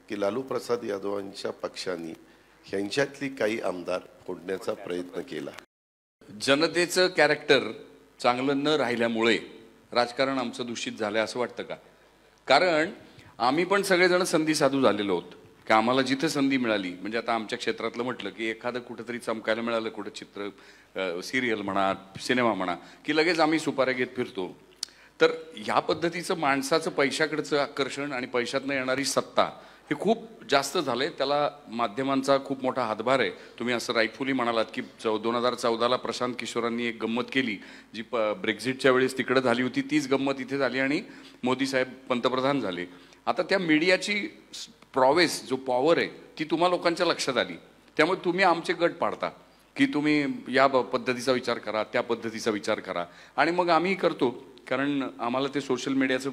की लालू प्रसाद यादवांच्या पक्षाने ह्यांच्यातली काही आमदार फोडण्याचा प्रयत्न केला। जनतेचं कॅरेक्टर चांगलं न राहिल्यामुळे राजकारण आमचं दूषित झालं असं वाटतं का? कारण आम्ही पण सगळेजण संधी साधू झालेलो आहोत की आम्हाला जिथे संधी मिळाली, म्हणजे आता आमच्या क्षेत्रातलं म्हटलं की एखादं कुठंतरी चमकायला मिळालं, कुठं चित्र सिरियल म्हणा, सिनेमा म्हणा, की लगेच आम्ही सुपाऱ्या घेत फिरतो। तर ह्या पद्धतीचं माणसाचं पैशाकडचं आकर्षण आणि पैशातनं येणारी सत्ता हे खूप जास्त झालंय। त्याला माध्यमांचा खूप मोठा हातभार आहे। तुम्ही असं राईटफुली म्हणालात की 2014ला प्रशांत किशोरांनी एक गंमत केली जी ब्रेक्झिटच्या वेळेस तिकडे झाली होती, तीच गंमत इथे झाली आणि मोदी साहेब पंतप्रधान झाले। आता त्या मीडियाची प्रॉवेस जो पॉवर आहे ती तुम्हा लोकांच्या लक्षात आली, त्यामुळे तुम्ही आमचे गट पाडता की तुम्ही या पद्धतीचा विचार करा, त्या पद्धतीचा विचार करा, आणि मग आम्ही करतो कारण आम्हाला ते सोशल मीडियाचं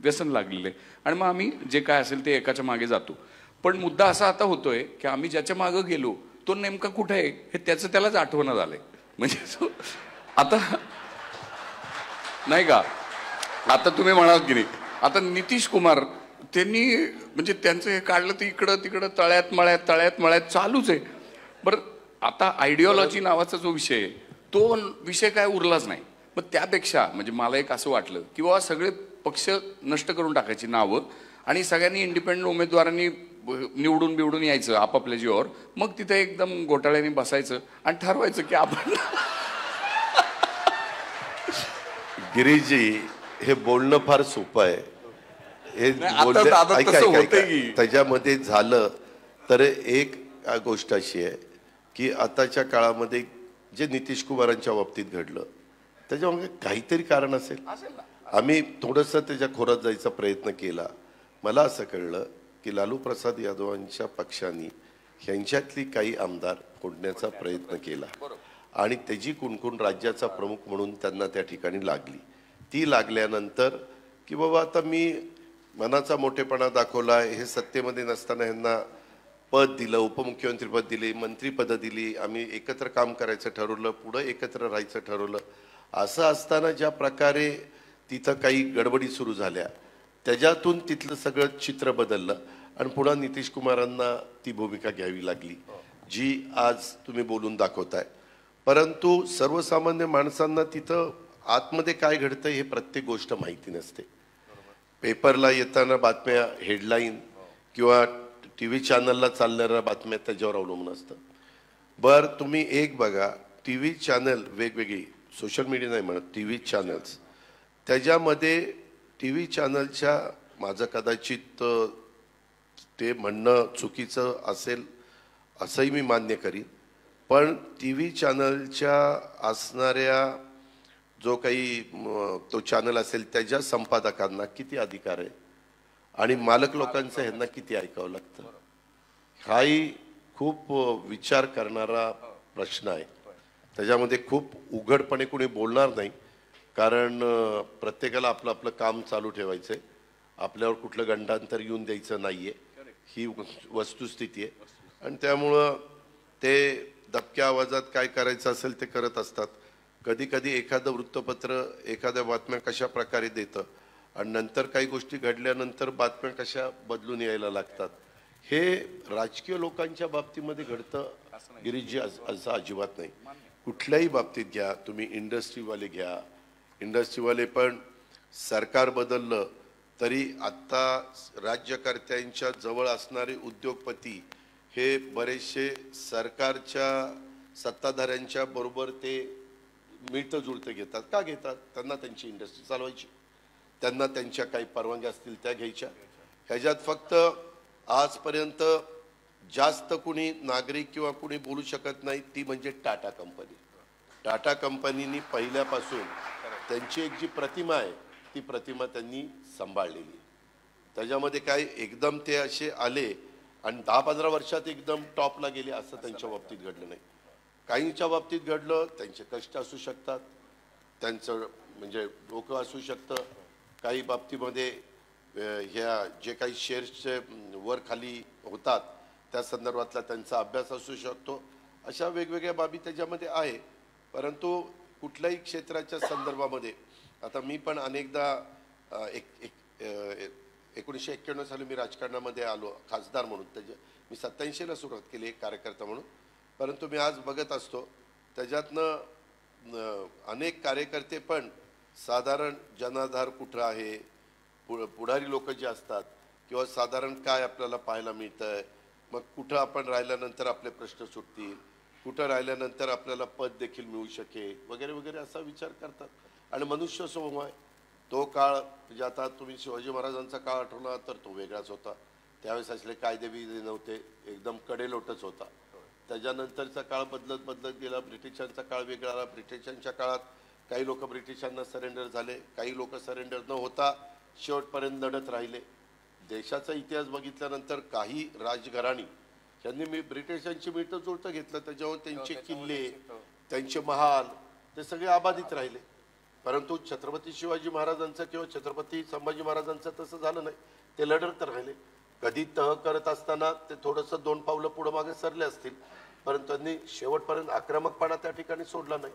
व्यसन लागलेलं आहे आणि मग आम्ही जे काय असेल ते एकाच्या मागे जातो। पण मुद्दा असा आता होतोय की आम्ही ज्याच्या मागे गेलो तो नेमका कुठे आहे हे त्याचं त्यालाच आठवण झालंय। म्हणजे आता नाही का, आता तुम्ही म्हणाल की नाही, आता नितीश कुमार त्यांनी म्हणजे त्यांचं हे काढलं तर इकडं तिकडं तळ्यात मळ्यात चालूच आहे। बरं, आता आयडिओलॉजी नावाचा जो विषय आहे तो विषय काय उरलाच नाही। मग त्यापेक्षा म्हणजे मला एक असं वाटलं की बाबा सगळे पक्ष नष्ट करून टाकायची नावं आणि सगळ्यांनी इंडिपेंडंट उमेदवारांनी निवडून यायचं आपापल्या जीवावर, मग तिथे एकदम घोटाळ्याने बसायचं आणि ठरवायचं की आपण गिरीजी हे बोलणं फार सोपं आहे। हे त्याच्यामध्ये झालं तर एक गोष्ट अशी आहे की आताच्या काळामध्ये जे नितीश कुमारांच्या बाबतीत घडलं त्याच्यामध्ये काहीतरी कारण असेल। आम्ही थोडंसं त्याच्या खोरात जायचा प्रयत्न केला। मला असं कळलं की लालू प्रसाद यादवांच्या पक्षाने ह्यांच्यातली काही आमदार फोडण्याचा प्रयत्न केला आणि त्याची कुणकुण राज्याचा प्रमुख म्हणून त्यांना त्या ठिकाणी लागली। ती लागल्यानंतर की बाबा आता मी मनाचा मोठेपणा दाखवला, हे सत्तेमध्ये नसताना ह्यांना पद दिलं, उपमुख्यमंत्रीपद दिले, मंत्रीपदं दिली, आम्ही एकत्र काम करायचं ठरवलं, पुढं एकत्र राहायचं ठरवलं। असं असताना ज्या प्रकारे तिथं काही गडबडी सुरू झाल्या त्याच्यातून तिथलं सगळं चित्र बदललं आणि पुन्हा नितीश कुमारांना ती भूमिका घ्यावी लागली जी आज तुम्ही बोलून दाखवताय। परंतु सर्वसामान्य माणसांना तिथं आतमध्ये काय घडतंय हे प्रत्येक गोष्ट माहिती नसते। पेपरला येताना बातम्या, हेडलाईन किंवा TV चॅनलला चालणाऱ्या बातम्या त्याच्यावर अवलंबून असतं। बरं, तुम्ही एक बघा, TV चॅनल वेगवेगळी, सोशल मीडिया नाही म्हणत, TV चॅनल्स, त्याच्यामध्ये TV चॅनलच्या माझं कदाचित ते म्हणणं चुकीचं असेल असंही मी मान्य करीन, पण TV चॅनलच्या असणाऱ्या जो काही तो चॅनल असेल त्याच्या संपादकांना किती अधिकार आहे आणि मालक लोकांचं ह्यांना किती ऐकावं लागतं, हाही खूप विचार करणारा प्रश्न आहे। त्याच्यामध्ये खूप उघडपणे कोणी बोलणार नाही कारण प्रत्येकाला आपलं आपलं काम चालू ठेवायचं आहे, आपल्यावर कुठलं गंडांतर येऊन द्यायचं नाही आहे, ही वस्तुस्थिती आहे। आणि त्यामुळं ते दबक्या आवाजात काय करायचं असेल ते करत असतात। कधी कधी एखादं वृत्तपत्र एखाद्या बातम्या कशा प्रकारे देतं आणि नंतर काही गोष्टी घडल्यानंतर बातम्या कशा बदलून यायला लागतात, हे राजकीय लोकांच्या बाबतीमध्ये घडतं गिरीजी, असं अजिबात नाही। कुठल्याही बाबतीत घ्या तुम्ही, इंडस्ट्रीवाले घ्या, इंडस्ट्रीवाले पण सरकार बदललं तरी आत्ता राज्यकर्त्यांच्या जवळ असणारे उद्योगपती हे बरेचसे सरकारच्या सत्ताधाऱ्यांच्या बरोबर ते मिळतं जुळतं घेतात। का घेतात? त्यांना त्यांची इंडस्ट्री चालवायची, त्यांना त्यांच्या काही परवानग्या असतील त्या घ्यायच्या। ह्याच्यात फक्त आजपर्यंत जास्त कुणी नागरिक किंवा कुणी बोलू शकत नाही ती म्हणजे टाटा कंपनी। टाटा कंपनीनी पहिल्यापासून त्यांची एक जी प्रतिमा आहे ती प्रतिमा त्यांनी सांभाळलेली। त्याच्यामध्ये काय एकदम ते असे आले आणि 10-15 वर्षात एकदम टॉपला गेले असं त्यांच्या बाबतीत घडलं नाही। काहींच्या बाबतीत घडलं, त्यांचे कष्ट असू शकतात, त्यांचं म्हणजे डोकं असू शकतं, काही बाबतीमध्ये ह्या जे काही शेअर्सचे वर खाली होतात त्या संदर्भातला त्यांचा अभ्यास असू शकतो। अशा वेगवेगळ्या बाबी त्याच्यामध्ये आहे। परंतु कुठल्याही क्षेत्राच्या संदर्भामध्ये आता मी पण अनेकदा 1991 साली मी राजकारणामध्ये आलो खासदार म्हणून. मी 87ला सुरुवात केली एक कार्यकर्ता म्हणून. परंतु मी आज बघत असतो त्याच्यातनं अनेक कार्यकर्ते पण साधारण जनाधार कुठं आहे, पुढारी लोक जे असतात किंवा साधारण काय आपल्याला पाहायला मिळतंय, मग कुठं आपण राहिल्यानंतर आपले प्रश्न सुटतील, कुठं राहिल्यानंतर आपल्याला पद देखील मिळू शकेल वगैरे वगैरे असा विचार करतात. आणि मनुष्य स्वभाव आहे. तो काळ म्हणजे आता तुम्ही शिवाजी महाराजांचा काळ आठवला तर तो वेगळाच होता. त्यावेळेस असले कायदे बियदे नव्हते, एकदम कडेलोटच होता. त्याच्यानंतरचा काळ बदलत बदलत गेला. ब्रिटिशांचा काळ वेगळा आला. ब्रिटिशांच्या काळात काही लोक ब्रिटिशांना सरेंडर झाले, काही लोक सरेंडर न होता शेवटपर्यंत लढत राहिले. देशाचा इतिहास बघितल्यानंतर काही राजघराणी त्यांनी ब्रिटिशांची मिळतं जुळतं घेतलं, त्याच्यावर त्यांचे किल्ले, त्यांचे महाल ते सगळे अबाधित राहिले. परंतु छत्रपती शिवाजी महाराजांचं किंवा छत्रपती संभाजी महाराजांचं तसं झालं नाही. ते लढत राहिले. कधी तह करत असताना ते थोडंसं 2 पावलं पुढं मागे सरले असतील, परंतु त्यांनी शेवटपर्यंत आक्रमकपणा त्या ठिकाणी सोडला नाही.